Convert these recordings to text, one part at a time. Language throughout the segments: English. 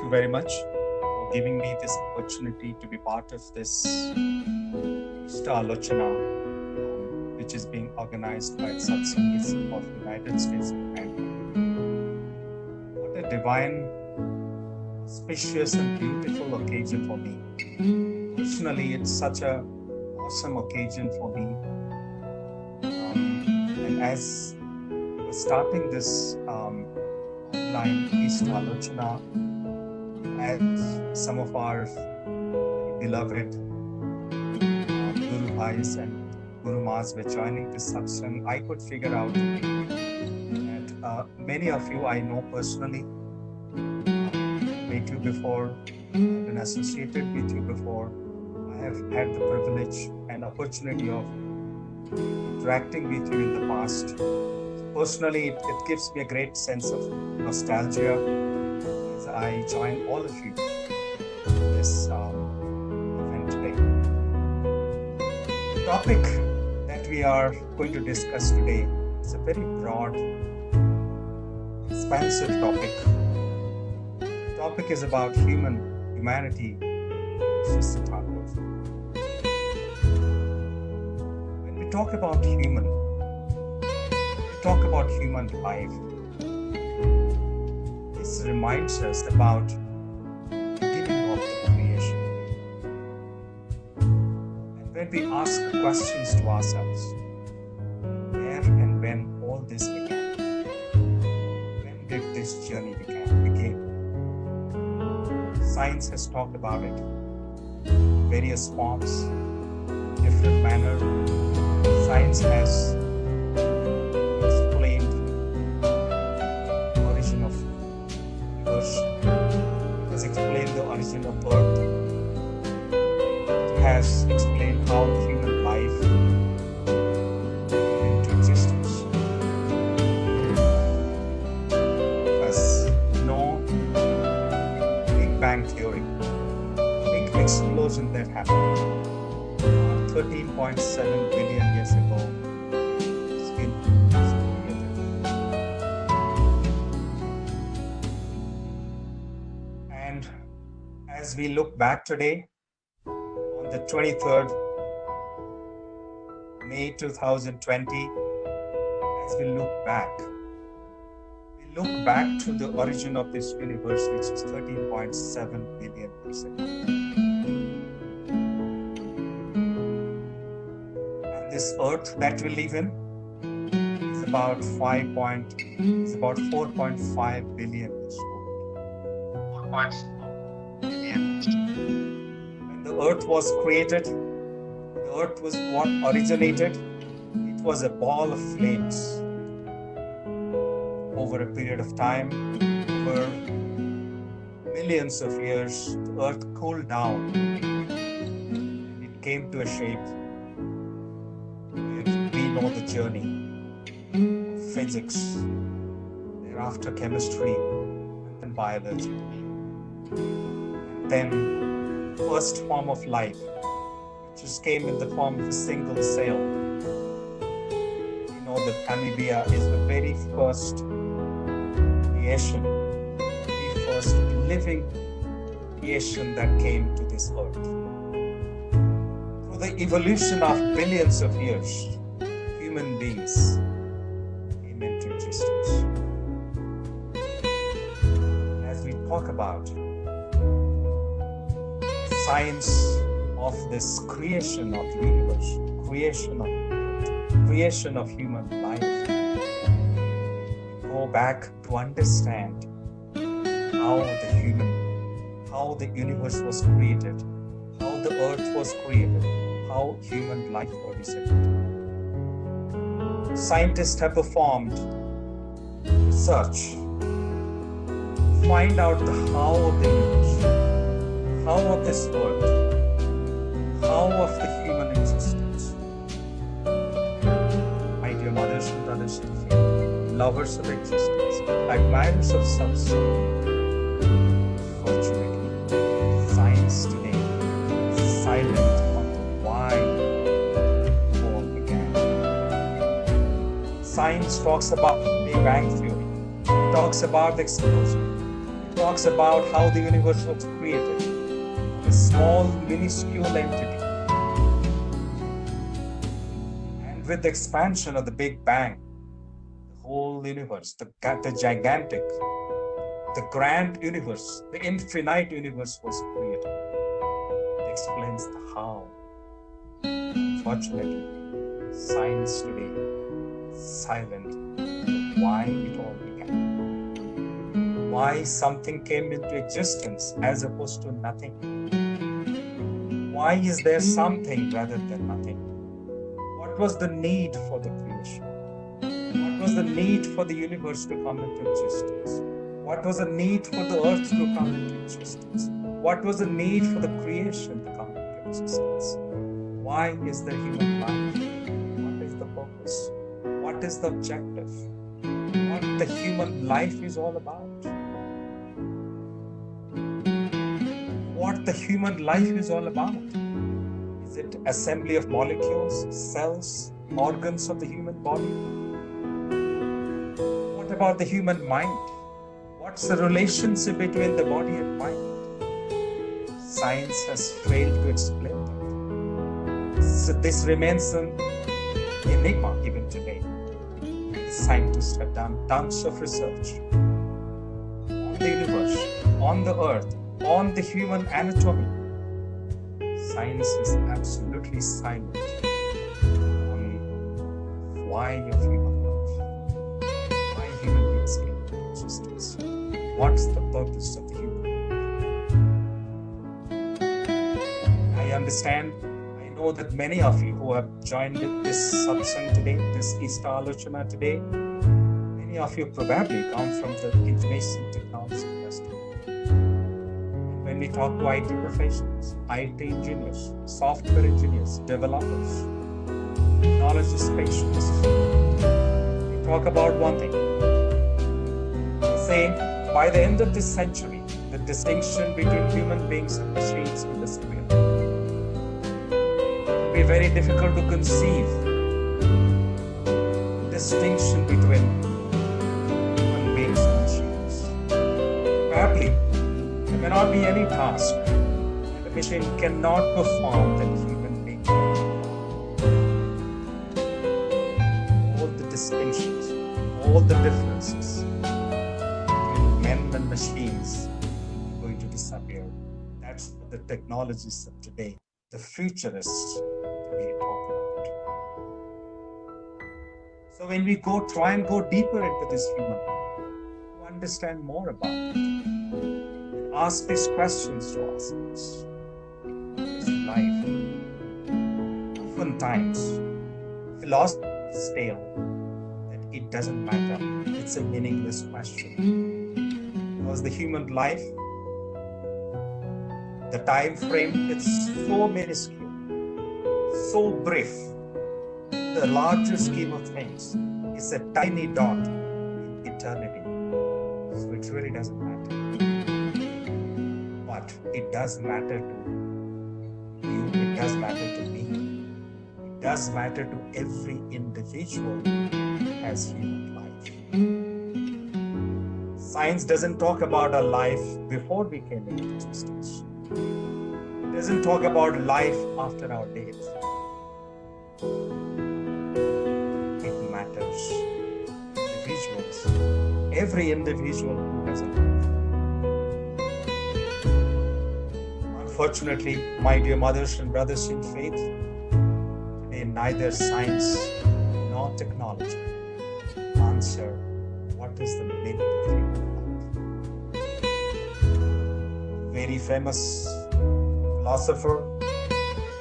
you very much for giving me this opportunity to be part of this Star Lochana, which is being organized by Satsang of United States of America. What a divine, auspicious and beautiful occasion for me. Personally, it's such an awesome occasion for me. And as we're starting this online East Alochana, as some of our beloved Guru Bhais and Guru Ma's were joining this satsang, I could figure out that many of you I know personally, met you before, I've been associated with you before. I have had the privilege and opportunity of interacting with you in the past. Personally, it gives me a great sense of nostalgia as I join all of you in this event today. The topic that we are going to discuss today is a very broad, expansive topic. The topic is about humanity versus the target. When we talk about human, we talk about human life. This reminds us about the beginning of the creation. And when we ask questions to ourselves, where and when all this began? When did this journey begin? Science has talked about it in various forms, different manner. Science has explained the origin of the universe, has explained the origin of Earth, it has explained how human life came into existence. As you know, Big Bang Theory, big explosion that happened 13.7 billion years ago has been created. And as we look back today, on the 23rd May 2020, as we look back to the origin of this universe, which is 13.7 billion years ago. This Earth that we live in is about 4.5 billion years old. 4.4 billion. When the Earth was created, the Earth was what originated. It was a ball of flames. Over a period of time, over millions of years, the Earth cooled down. It came to a shape. We know the journey of physics, thereafter chemistry, and then biology. And then first form of life, which just came in the form of a single cell. You know that amoeba is the very first creation, the very first living creation that came to this earth. Through the evolution of billions of years, human beings came into existence. As we talk about science of this creation of the universe, creation of human life, we go back to understand how the universe was created, how the earth was created, how human life originated. Scientists have performed research to find out the how of the universe, how of this world, how of the human existence. My dear mothers and brothers in faith, lovers of existence, admirers of Satsang, unfortunately, science today is silent on the why all began. Science talks about Big Bang Theory, talks about the explosion, talks about how the universe was created, a small, minuscule entity. And with the expansion of the Big Bang, the whole universe, the gigantic, the grand universe, the infinite universe was created. It explains the how. Unfortunately, science today is silent on why it all began. Why something came into existence as opposed to nothing. Why is there something rather than nothing? What was the need for the creation? What was the need for the universe to come into existence? What was the need for the earth to come into existence? What was the need for the creation to come into existence? Why is there human life? What is the purpose? What is the objective? What the human life is all about? What the human life is all about? Is it assembly of molecules, cells, organs of the human body? What about the human mind? What's the relationship between the body and mind? Science has failed to explain that. So this remains an enigma even today. Scientists have done tons of research on the universe, on the earth, on the human anatomy. Science is absolutely silent on why of human life, why human beings came into existence, what's the purpose of the human life. I understand, I know that many of you who have joined this Satsang today, this Easter Alochana today, many of you probably come from the information technology industry. When we talk to IT professionals, IT engineers, software engineers, developers, technology specialists, we talk about one thing. We say, by the end of this century, the distinction between human beings and machines will disappear. It will be very difficult to conceive the distinction between human beings and machines. Probably, there may not be any task that a machine cannot perform that human being can perform. All the distinctions, all the differences between men and machines are going to disappear. That's what the technologists of today, the futurists today talk about. So when we try and go deeper into this human life, to understand more about it, ask these questions to ourselves. What is life? Oftentimes, philosophers tell that it doesn't matter. It's a meaningless question. Because the human life, the time frame, it's so minuscule, so brief. The larger scheme of things is a tiny dot in eternity. So it really doesn't matter. But it does matter to you, it does matter to me, it does matter to every individual who has human life. Science doesn't talk about our life before we came into existence. It doesn't talk about life after our death. It matters. Individuals, every individual who has a life. Unfortunately, my dear mothers and brothers in faith, today neither science nor technology answer what is the meaning of human life. Very famous philosopher,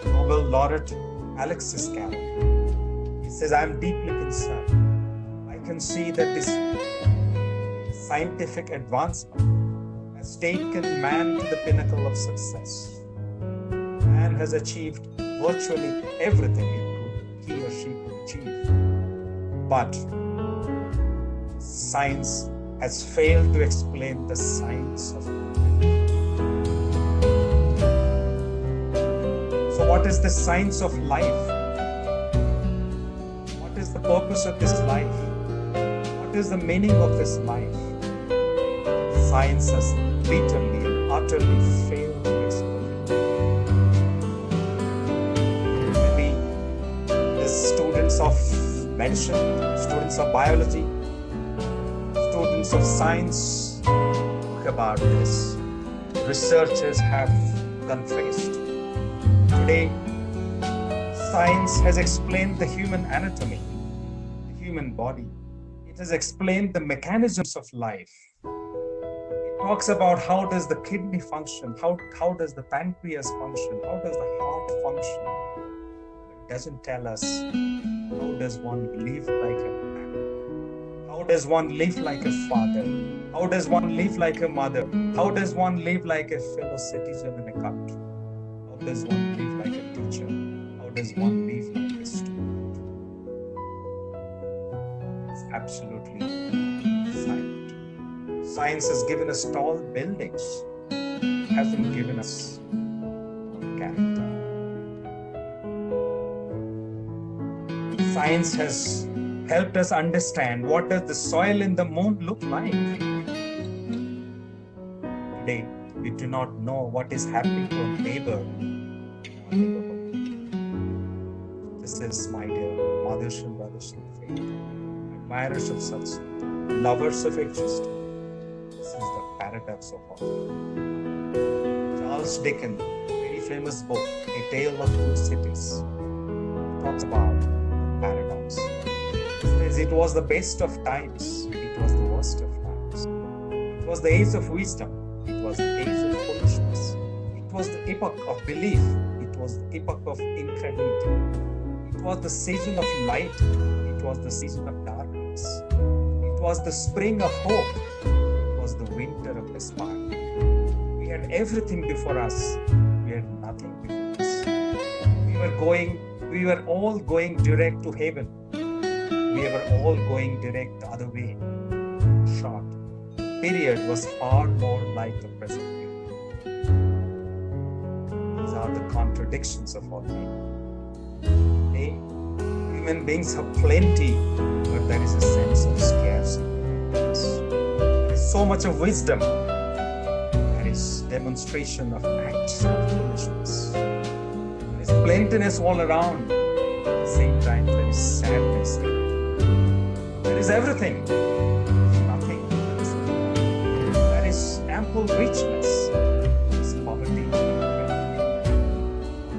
Nobel laureate Alexis Carrel, he says, "I am deeply concerned. I can see that this scientific advancement has taken man to the pinnacle of success. Man has achieved virtually everything he or she could achieve. But science has failed to explain the science of life." So what is the science of life? What is the purpose of this life? What is the meaning of this life? Science has literally and utterly failed to explain. Many the students of medicine, students of biology, students of science talk about this. Researchers have confessed. Today, science has explained the human anatomy, the human body. It has explained the mechanisms of life. It talks about how does the kidney function, how does the pancreas function, how does the heart function. It doesn't tell us how does one live like a man, how does one live like a father, how does one live like a mother, how does one live like a fellow citizen in a country, how does one live like a teacher, how does one live like a student. It's absolutely silent. Science has given us tall buildings, it hasn't given us character. Science has helped us understand what does the soil in the moon look like. Today, we do not know what is happening to a neighbor in our neighborhood. This is, my dear mothers and brothers in faith, admirers of Satsang, lovers of existence. This is the paradox of all. Charles Dickens, very famous book, A Tale of Two Cities, talks about paradox. It says it was the best of times, it was the worst of times. It was the age of wisdom, it was the age of foolishness. It was the epoch of belief, it was the epoch of incredulity. It was the season of light, it was the season of darkness. It was the spring of hope, it was the winter of despair. We had everything before us, we had nothing before us. We were all going direct to heaven. We were all going direct the other way. Short. The period was far more like the present period. These are the contradictions of our day. Today, human beings have plenty, but there is a sense of scarcity. There is so much of wisdom. There is demonstration of acts of foolishness. There is plentiness all around. At the same time, there is sadness. There is everything. There is nothing. There is ample richness. There is poverty.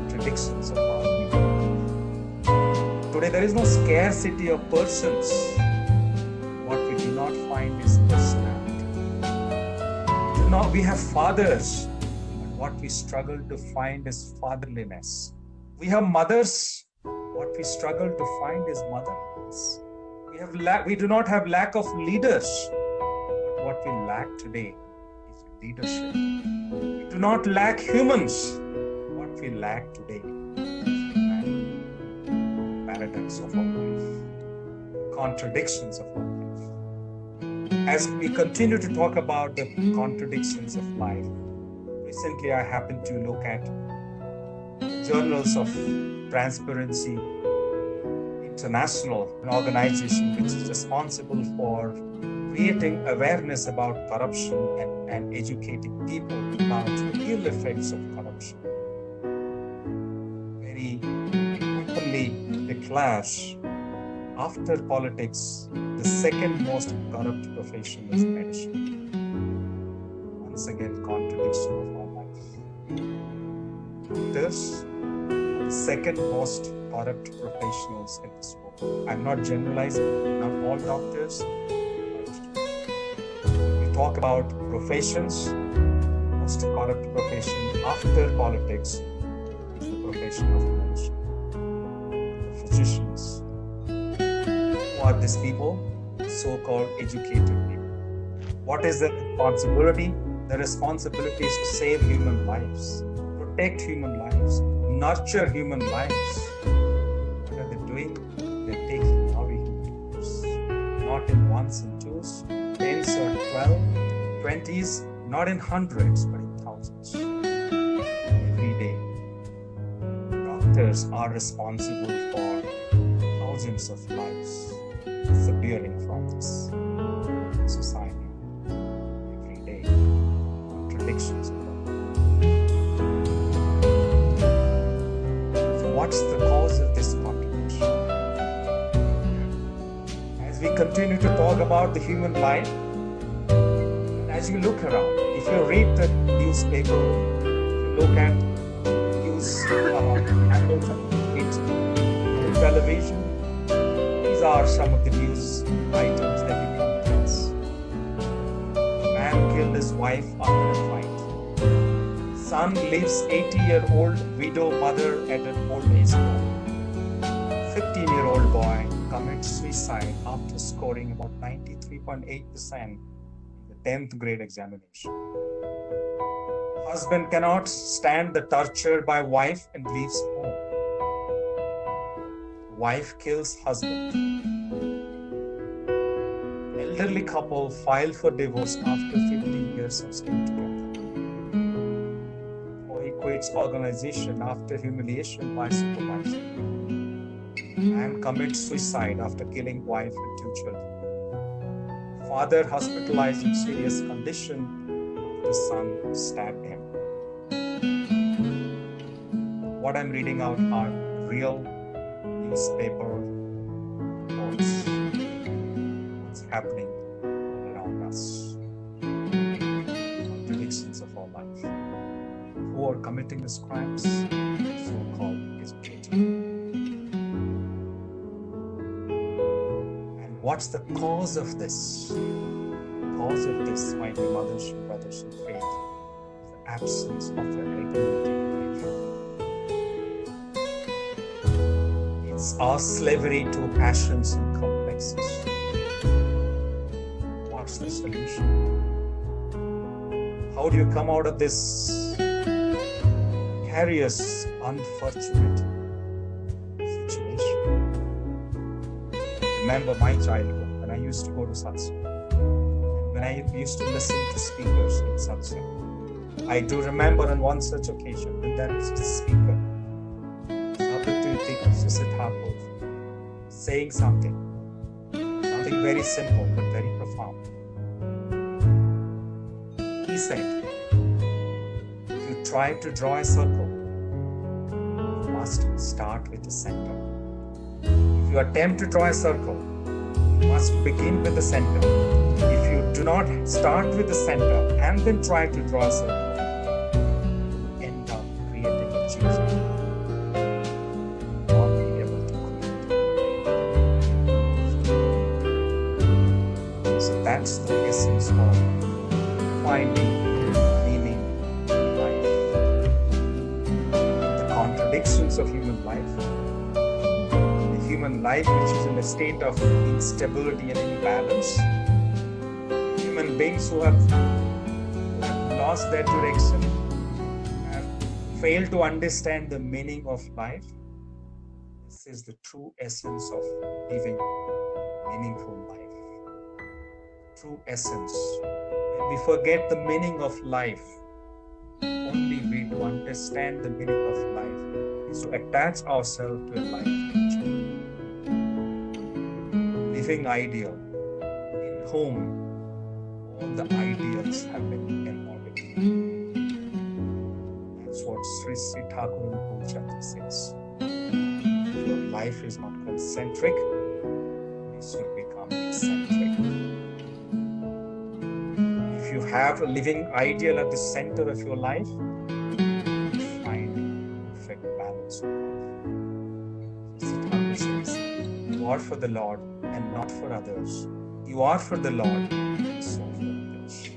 Contradictions of our people. Today, there is no scarcity of persons. What we do not find is personality. We have fathers, but what we struggle to find is fatherliness. We have mothers, what we struggle to find is motherliness. We do not have lack of leaders, but what we lack today is leadership. We do not lack humans. What we lack today is humanity. Paradox of our life, contradictions of our life. As we continue to talk about the contradictions of life, recently I happened to look at journals of Transparency International, an organization which is responsible for creating awareness about corruption and educating people about the ill effects of corruption. Very openly declares, after politics, the second most corrupt profession is medicine. Once again, contradiction of our life. Doctors, the second most corrupt professionals in this world. I'm not generalizing, not all doctors. We talk about professions, most corrupt profession after politics is the profession of medicine. The physicians. Who are these people? So-called educated people. What is their responsibility? The responsibility is to save human lives, protect human lives, nurture human lives. What are they doing? They're taking away human lives. Not in ones and twos, tens or 12, 20s, not in hundreds, but in thousands. Every day, doctors are responsible for thousands of lives disappearing from this society every day. what's the cause of this contradiction? As we continue to talk about the human life, and as you look around, if you read the newspaper, if you look at news handles on television, these are some of the news items that you come across. Man killed his wife after a fight. Son leaves 80-year-old widow mother at an old age home. 15-year-old boy commits suicide after scoring about 93.8% in the 10th grade examination. Husband cannot stand the torture by wife and leaves home. Wife kills husband. Elderly couple file for divorce after 15 years of staying together. Quits organization after humiliation by supervisor. Man commits suicide after killing wife and 2 children. Father hospitalized in serious condition after son stabbed him. What I'm reading out are real newspaper reports. What's happening around us. Contradictions of our life. Who are committing these crimes, so-called is guilty. And what's the cause of this? The cause of this, my dear mothers and brothers in faith, is the absence of a equanimity in life. It's our slavery to passions and complexes. What's the solution? How do you come out of this precarious, unfortunate situation? Remember my childhood when I used to go to Satsang, and when I used to listen to speakers in Satsang. I do remember on one such occasion when there was a speaker, saying something very simple but very profound. He said, if you try to draw a circle, you must start with the center. If you attempt to draw a circle, you must begin with the center. If you do not start with the center and then try to draw a circle, you end up creating a chasm. Not be able to create. So that's the essence of finding meaning in life. The contradictions of human life. The human life which is in a state of instability and imbalance. Human beings who have lost their direction, have failed to understand the meaning of life. This is the true essence of living a meaningful life. True essence. When we forget the meaning of life, the only way to understand the meaning of life is to attach ourselves to a life teacher. Living ideal, in whom all the ideals have been embodied. That's what Sri Thakur says. If your life is not concentric, it should become eccentric. If you have a living ideal at the center of your life, you find perfect balance of life. Sri Thakur says, you are for the Lord and not for others. You are for the Lord and so for others.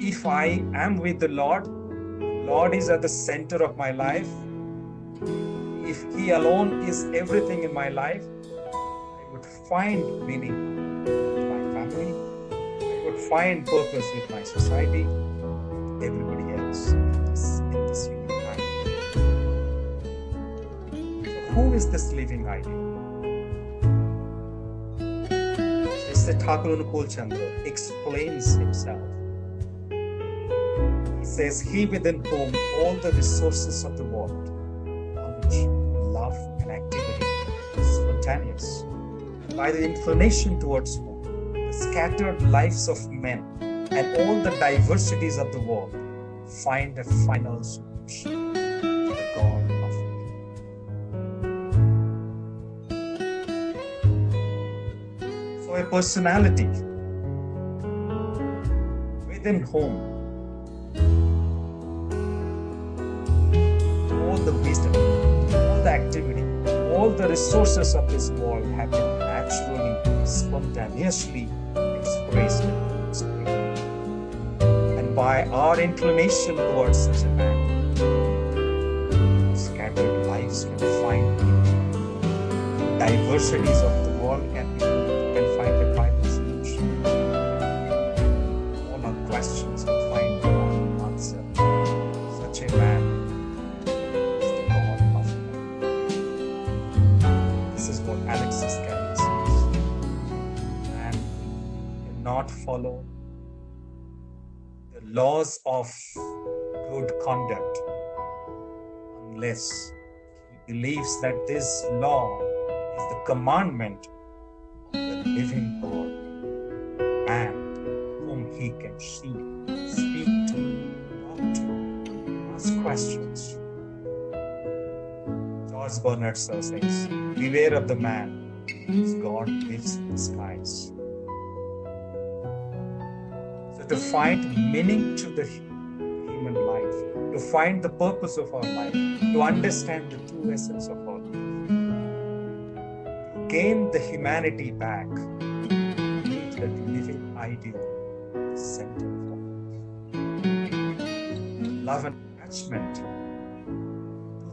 If I am with the Lord is at the center of my life. If He alone is everything in my life, I would find meaning with my family. I would find purpose with my society, everybody else in this human life. So who is this living ideal? Sri Thakur Chandra explains himself. He says, He within whom all the resources of the world, knowledge, love, and activity is spontaneous, and by the inclination towards whom the scattered lives of men and all the diversities of the world find a final solution to the God of man. So a personality within whom all the wisdom, all the activity, all the resources of this world have been naturally, spontaneously expressed. And by our inclination towards such a man, scattered lives can find diversities of the world can find a final solution. All our questions can find one answer. Such a man is the God of love. This is what Alexis Carrel says. Man cannot follow the laws of good conduct unless he believes that this law is the commandment of the living God, man whom he can see, speak to, talk to, ask questions. George Bernard Shaw says, beware of the man whose God lives in the skies. So to find meaning to the human life, to find the purpose of our life, to understand the true essence of our life, to gain the humanity back, need that living ideal center of our life. Love and attachment to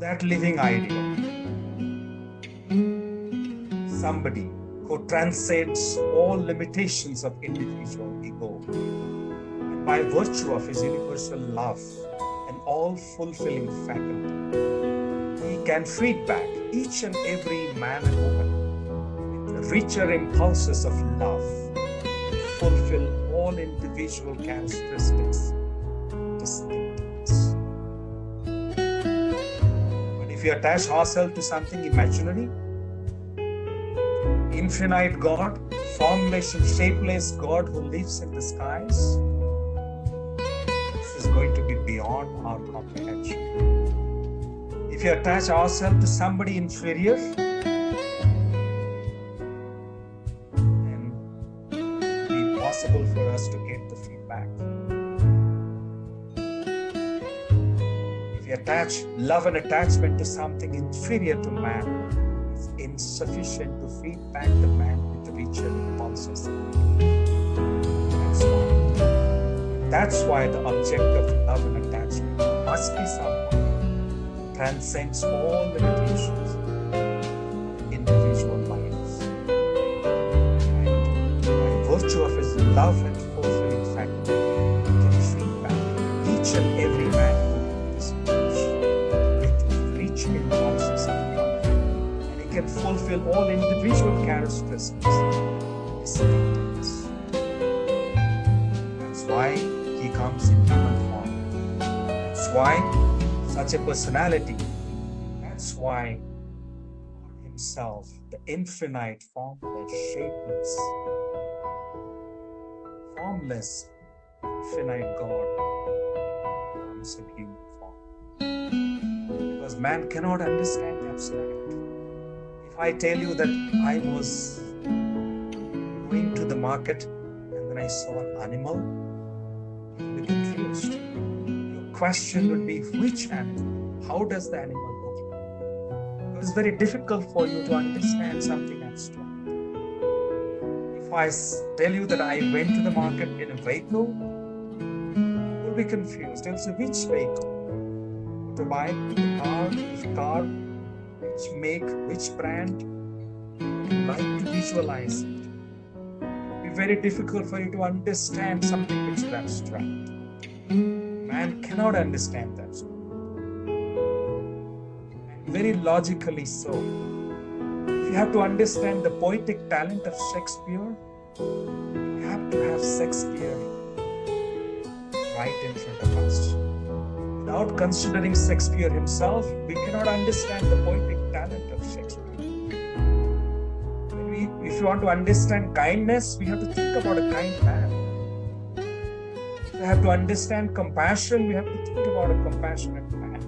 that living ideal. Somebody who transcends all limitations of individual ego, and by virtue of his universal love and all-fulfilling faculty, he can feed back each and every man and woman with the richer impulses of love and fulfill all individual characteristics, distinctiveness. But if we attach ourselves to something imaginary, infinite God, formless and shapeless God who lives in the skies, this is going to be beyond our comprehension. If you attach ourselves to somebody inferior, then it will be impossible for us to get the feedback. If you attach love and attachment to something inferior to man, it's insufficient to feed back the man with the richer impulses. That's why the object of love and attachment must be someone who transcends all limitations of individual lives. And by virtue of his love and fulfilling faculty, he can feed back each and every man who participates with rich impulses of love. And he can fulfill all individual characteristics of distinctiveness. That's why he comes in human form. That's why such a personality, that's why God himself, the infinite, formless, shapeless, infinite God, comes in human form. Because man cannot understand the abstract. If I tell you that I was going to the market and then I saw an animal, you'll be confused. Your question would be, which animal? How does the animal look? Because it's very difficult for you to understand something abstract. If I tell you that I went to the market in a vehicle, you'll be confused. You'll say, which vehicle? Motorbike, the car, which make, which brand? You'd like to visualize it. It'll be very difficult for you to understand something which is abstract. Man cannot understand that. And very logically so. If you have to understand the poetic talent of Shakespeare, you have to have Shakespeare right in front of us. Without considering Shakespeare himself, we cannot understand the poetic talent of Shakespeare. If you want to understand kindness, we have to think about a kind man. If we have to understand compassion, we have to think about a compassionate man.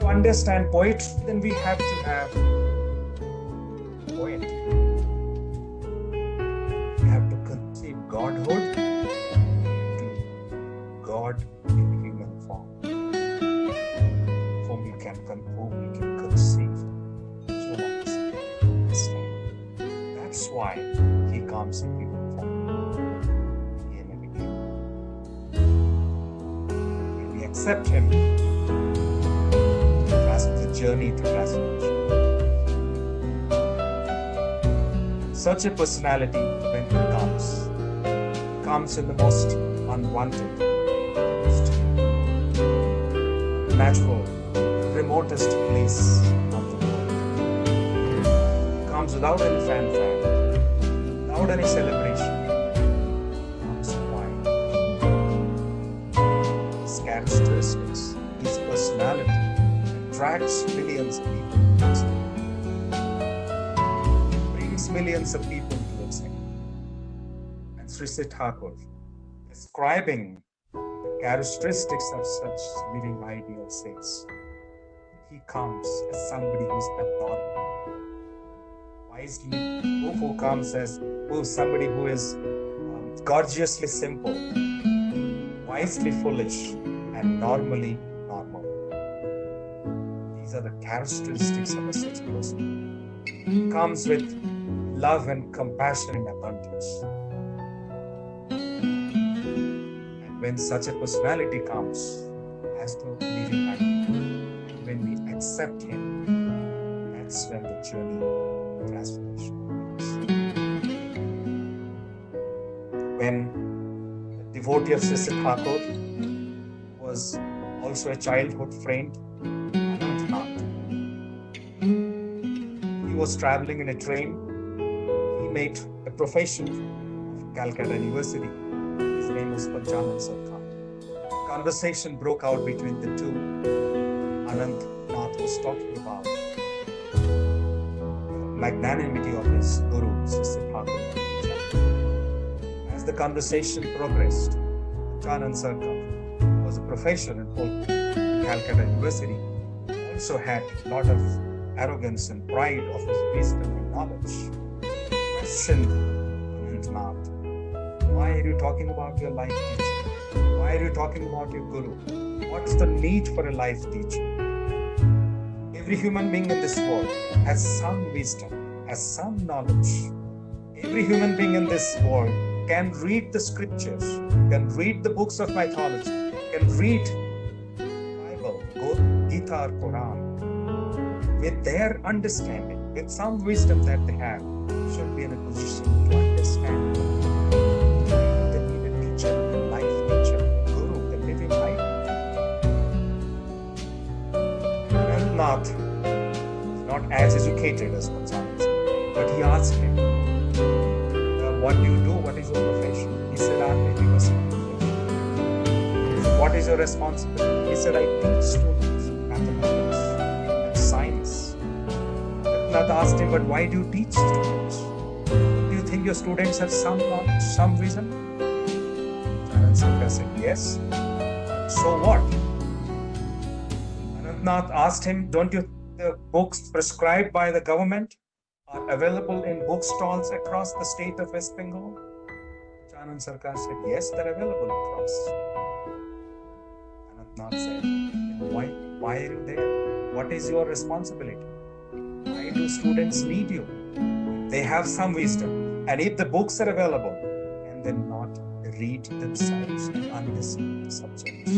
To understand poetry, then we have to have poet. You have to conceive Godhood into God in human form, whom you can conceive, visualize, understand. That's why he comes in human form again and again. When we accept him, that's the journey to transformation. Such a personality, when he comes in the most unwanted, most natural, remotest place of the world. Comes without any fanfare, without any celebration. Comes quiet. His characteristics, his personality attracts millions of people. Millions of people towards him. And Sri Thakur, describing the characteristics of such living ideal, says he comes as somebody who's abnormal, wisely, who comes as somebody who is gorgeously simple, wisely foolish, and normally normal. These are the characteristics of a such person. He comes with love and compassion in abundance. And when such a personality comes as the living ideal, and when we accept him, that's when the journey of transformation begins. When the devotee of Sri Thakur was also a childhood friend, he was traveling in a train. Made a professor of Calcutta University. His name was Satsang. Conversation broke out between the two. Anantnath was talking about the magnanimity of his guru, Satsang. As the conversation progressed, Satsang was a professor in Calcutta University. Also had a lot of arrogance and pride of his wisdom and knowledge. Questioned Anantnath, why are you talking about your life teacher? Why are you talking about your guru? What's the need for a life teacher? Every human being in this world has some wisdom, has some knowledge. Every human being in this world can read the scriptures, can read the books of mythology, can read the Bible, Gita or Quran. With their understanding, with some wisdom that they have, should be in a position to understand. They need a teacher, a life teacher, a guru, a living life. Anantnath is not as educated as Satsang, but he asked him, what do you do? What is your profession? He said, I'm a university professor. What is your responsibility? He said, I teach students mathematics and science. Anantnath asked him, but why do you teach students? Do you think your students have some knowledge, some vision? Satsang said, yes. So what? Anantnath asked him, don't you think the books prescribed by the government are available in bookstores across the state of West Bengal? Satsang said, yes, they're available across. Anantnath said, why are you there? What is your responsibility? Why do students need you? They have some wisdom, and if the books are available, can they not read themselves and understand the subject?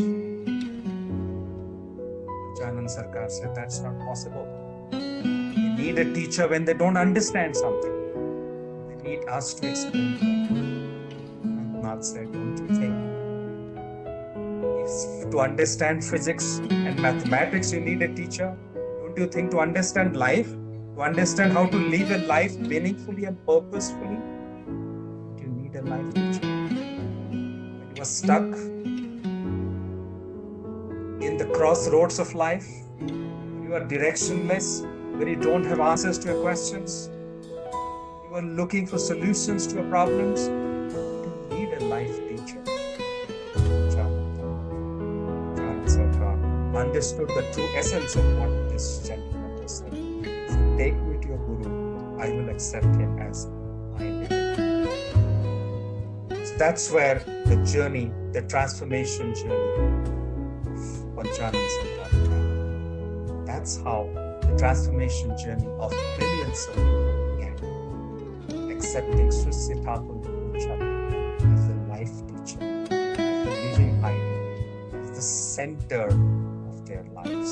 Satsang said, that's not possible. They need a teacher when they don't understand something. They need us to explain to them. Anantnath said, don't you think if to understand physics and mathematics you need a teacher? Don't you think to understand life, to understand how to live a life meaningfully and purposefully, you need a life teacher? When you are stuck in the crossroads of life, when you are directionless, when you don't have answers to your questions, you are looking for solutions to your problems, you need a life teacher. Understood the true essence of what this gentleman was saying. Take me to your guru. I will accept him as my divinity. So that's where the journey, the transformation journey of Panchanan Santa, that's how the transformation journey of millions of people began, accepting Sri Thakur as the life teacher, as the living ideal, as the center of their lives.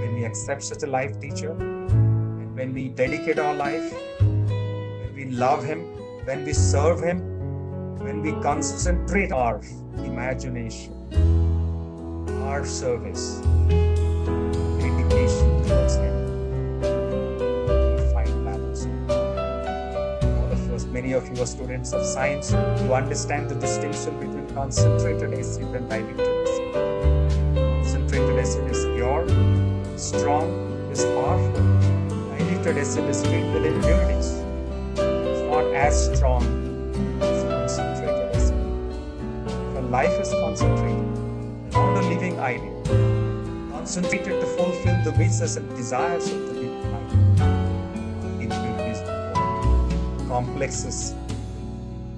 When we accept such a life teacher, and when we dedicate our life, when we love him, when we serve him, when we concentrate our imagination, our service, dedication towards him, we find balance. All of us, many of you are students of science, you understand the distinction between concentrated acid and diluted acid. Concentrated acid is pure, strong, is powerful. Diluted acid is filled with impurities. It's not as strong as concentrated acid. If life is concentrated, not a living ideal, concentrated to fulfill the wishes and desires of the living ideal, impurities will go. Complexes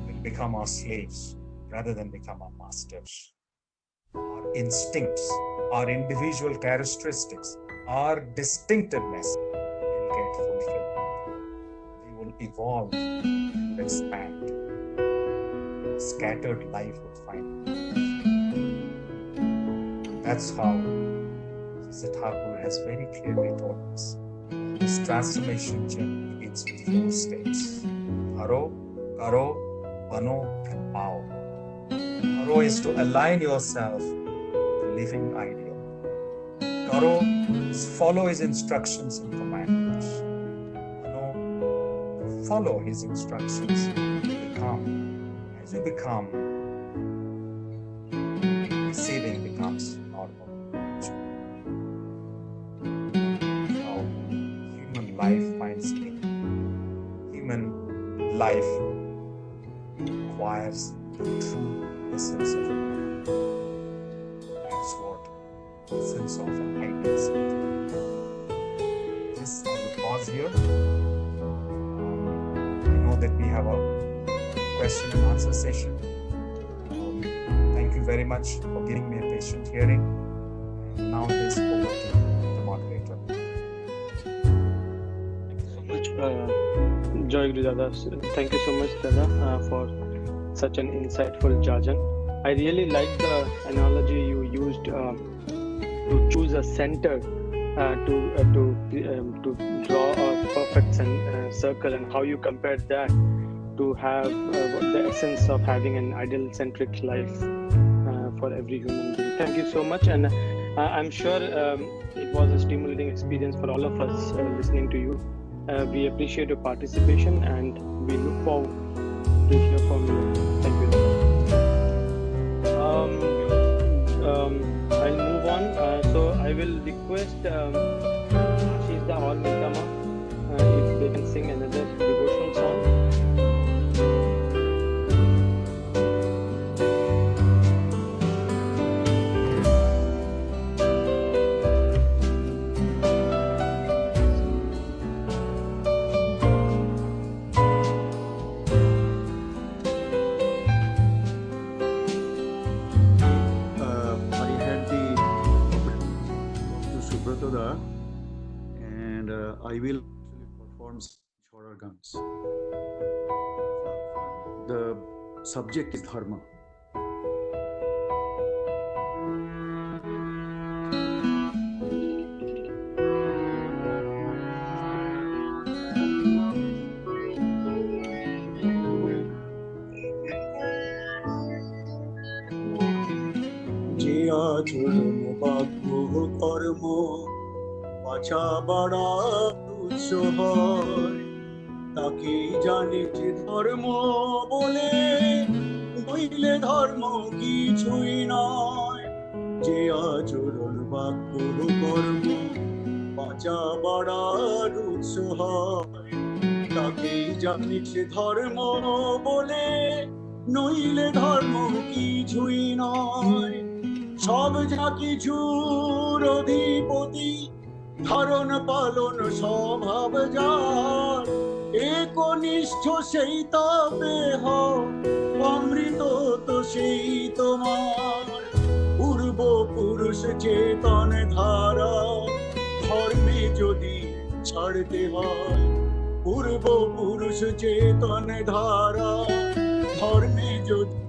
will become our slaves rather than become our masters. Our instincts, our individual characteristics, our distinctiveness will get fulfilled. They will evolve and expand. Scattered life will find. That's how Sri Thakur has very clearly told us. This transformation journey begins with 4 states. Haro, Karo, Bano, and Pao. Haro is to align yourself with the living ideal. Karo is follow his instructions and commandments. Bano, follow his instructions and become. As you become, receiving becomes normal. How human life finds meaning. Human life acquires the true essence of life. That's what the essence of an ideal state. This, I will pause here. I know that we have a question and answer session. Thank you very much for giving me a patient hearing. And now it is over to the moderator. Thank you so much, Joy Guru Dada. Thank you so much, Dada, for such an insightful jargon. I really like the analogy you used to choose a center to draw a perfect circle, and how you compared that to have the essence of having an ideal-centric life for every human being. Thank you so much, and I'm sure it was a stimulating experience for all of us listening to you. We appreciate your participation, and we look forward to hear from you. Thank you. I'll move on. So I will request Ashishda or Mitama if they can sing another devotional song. And I will perform shorter guns. The subject is dharma. কর্ম পাছা বাড়া উৎস হয়, তাকেই জানে যে ধর্ম বলে, নইলে ধর্ম কিছুই নয়। যে আচরণ বাক্য কর্ম পাছা বাড়ার উৎস হয়, তাকেই জানে যে ধর্ম বলে, নইলে ধর্ম কিছুই নয়। সব যা কিছুর অধিপতি ধারণ পালন স্বভাব যার, একনিষ্ঠ সেই তবে অমৃত তো সেই তোমার। পূর্ব পুরুষ চেতন ধারা ধর্মে যদি ছাড়তে হয়, পূর্ব পুরুষ চেতন ধারা ধর্মে যদি